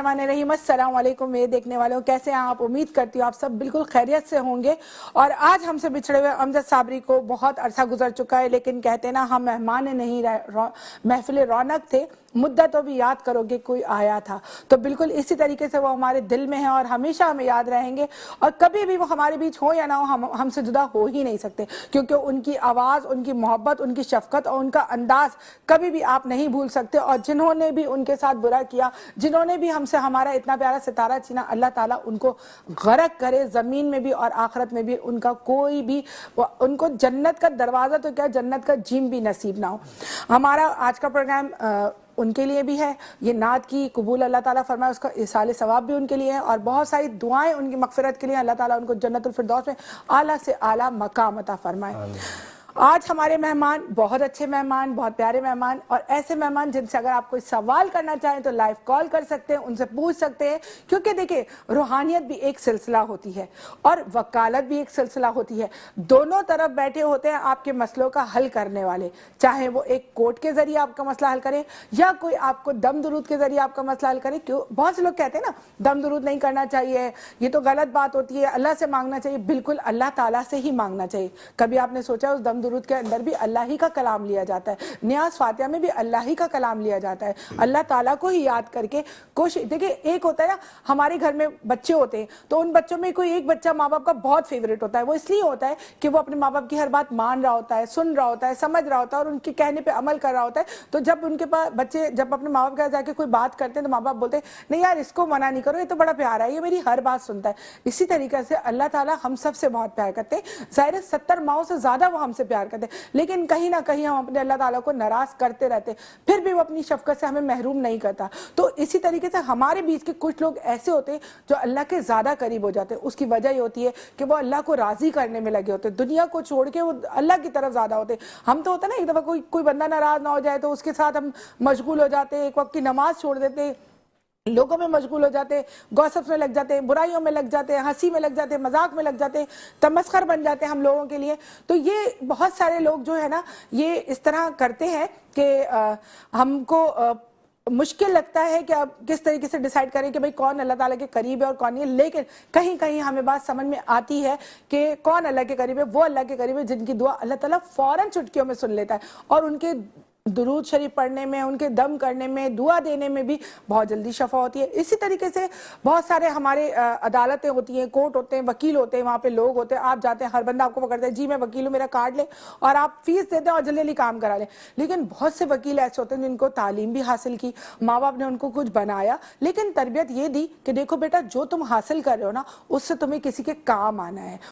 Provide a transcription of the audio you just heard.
बिस्मिल्लाहिर्रहमानिर्रहीम। अस्सलाम वालेकुम मेरे देखने वालों, कैसे हैं आप? उम्मीद करती हूँ आप सब बिल्कुल खैरियत से होंगे। और आज हमसे बिछड़े हुए अमजद साबरी को बहुत अरसा गुजर चुका है, लेकिन कहते ना हम मेहमान नहीं महफिल रौनक थे, मुद्दतों भी याद करोगे कोई आया था। तो बिल्कुल इसी तरीके से वो हमारे दिल में है और हमेशा हमें याद रहेंगे। और कभी भी वो हमारे बीच हो या ना हो, हम हमसे जुदा हो ही नहीं सकते, क्योंकि उनकी आवाज़, उनकी मोहब्बत, उनकी शफकत और उनका अंदाज कभी भी आप नहीं भूल सकते। और जिन्होंने भी उनके साथ बुरा किया, जिन्होंने भी हमसे हमारा इतना प्यारा सितारा छीना, अल्लाह ताला उनको गरक करे ज़मीन में भी और आखिरत में भी। उनका कोई भी, उनको जन्नत का दरवाज़ा तो क्या, जन्नत का जीम भी नसीब ना हो। हमारा आज का प्रोग्राम उनके लिए भी है। ये नात की कबूल अल्लाह ताला फरमाए, उसका इसाले सवाब भी उनके लिए है और बहुत सारी दुआएं उनकी मगफिरत के लिए। अल्लाह ताला उनको जन्नतुल फिरदौस में आला से आला मकाम अता फरमाए। आज हमारे मेहमान बहुत अच्छे मेहमान, बहुत प्यारे मेहमान, और ऐसे मेहमान जिनसे अगर आप कोई सवाल करना चाहें तो लाइव कॉल कर सकते हैं, उनसे पूछ सकते हैं। क्योंकि देखिए, रूहानियत भी एक सिलसिला होती है और वकालत भी एक सिलसिला होती है। दोनों तरफ बैठे होते हैं आपके मसलों का हल करने वाले, चाहे वो एक कोर्ट के जरिए आपका मसला हल करें या कोई आपको दम दुरूद के जरिए आपका मसला हल करे। क्यों बहुत से लोग कहते हैं ना, दम दुरूद नहीं करना चाहिए, ये तो गलत बात होती है, अल्लाह से मांगना चाहिए। बिल्कुल अल्लाह ताला से ही मांगना चाहिए। कभी आपने सोचा उस दम दुरूद के अंदर भी अल्लाह ही का कलाम लिया जाता है, नियाज फातिहा में भी अल्लाह ही का कलाम लिया जाता है। अल्लाह ताला को ही याद करके कोशिश, देखिए एक होता है ना, हमारे घर में बच्चे होते हैं तो उन बच्चों में कोई एक बच्चा माँ बाप का बहुत फेवरेट होता है। वो इसलिए होता है कि वो अपने माँ बाप की हर बात मान रहा होता है, सुन रहा होता है, समझ रहा होता है और उनके कहने पे अमल कर रहा होता है। तो जब उनके पास बच्चे जब अपने माँ बाप के पास जाके कोई बात करते हैं तो माँ बाप बोलते हैं नहीं यार, इसको मना नहीं करो, ये तो बड़ा प्यारा है, ये मेरी हर बात सुनता है। इसी तरीके से अल्लाह ताला हम सब से बहुत प्यार करते हैं। ज़ाहिर है 70 माओं से ज्यादा वो हमसे प्यार करते हैं, लेकिन कहीं ना कहीं हम अपने अल्लाह ताला को नाराज करते रहते, फिर भी वो अपनी शफकत से हमें महरूम नहीं करता। तो इसी तरीके से हमारे बीच के कुछ लोग ऐसे होते हैं जो अल्लाह के ज्यादा करीब हो जाते हैं। उसकी वजह ये होती है कि वो अल्लाह को राजी करने में लगे होते हैं, दुनिया को छोड़ के वो अल्लाह की तरफ ज्यादा होते हैं। हम तो होता है ना, एक दफा कोई बंदा नाराज ना हो जाए तो उसके साथ हम मशगूल हो जाते हैं, एक वक्त की नमाज छोड़ देते हैं, लोगों में मशगूल हो जाते हैं, गॉसिप्स में लग जाते हैं, बुराइयों में लग जाते हैं, हंसी में लग जाते हैं, मजाक में लग जाते हैं, तमस्खर बन जाते हैं हम लोगों के लिए। तो ये बहुत सारे लोग जो है ना, ये इस तरह करते हैं कि हमको मुश्किल लगता है कि अब किस तरीके से डिसाइड करें कि भाई कौन अल्लाह ताला के करीब है और कौन नहीं है। लेकिन कहीं कहीं हमें बात समझ में आती है कि कौन अल्लाह के करीब है। वो अल्लाह के करीब है जिनकी दुआ अल्लाह ताला फौरन चुटकियों में सुन लेता है और उनके दुरूद शरीफ पढ़ने में, उनके दम करने में, दुआ देने में भी बहुत जल्दी शफा होती है। इसी तरीके से बहुत सारे हमारे अदालतें होती हैं, कोर्ट होते हैं, वकील होते हैं, वहाँ पे लोग होते हैं। आप जाते हैं, हर बंदा आपको पकड़ता है, जी मैं वकील हूँ, मेरा कार्ड ले, और आप फीस देते हैं और जल्दी जल्दी काम करा लें। लेकिन बहुत से वकील ऐसे होते हैं जिनको तालीम भी हासिल की, माँ बाप ने उनको कुछ बनाया, लेकिन तरबियत ये दी कि देखो बेटा, जो तुम हासिल कर रहे हो ना, उससे तुम्हें किसी के काम आना है,